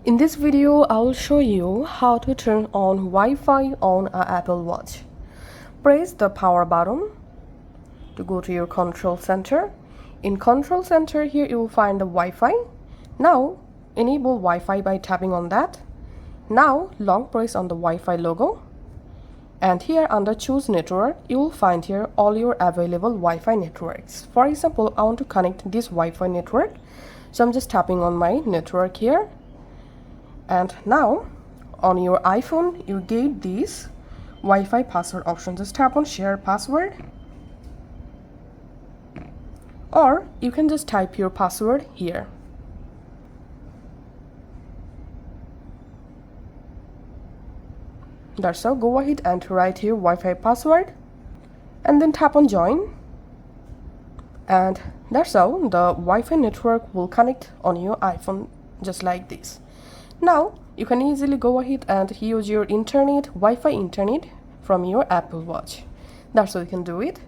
In this video, I will show you how to turn on Wi-Fi on an Apple Watch. Press the power button to go to your control center. In control center here you will find the Wi-Fi. Now enable Wi-Fi by tapping on that. Now long press on the Wi-Fi logo. And here under choose network, you will find here all your available Wi-Fi networks. For example, I want to connect this Wi-Fi network. So I'm just tapping on my network here. And now on your iPhone, you get this Wi-Fi password option. Just tap on share password. Or you can just type your password here. That's all. Go ahead and write your Wi-Fi password and then tap on join. And that's all. The Wi-Fi network will connect on your iPhone just like this. Now you can easily go ahead and use your internet, Wi-Fi internet from your Apple Watch. That's how you can do it.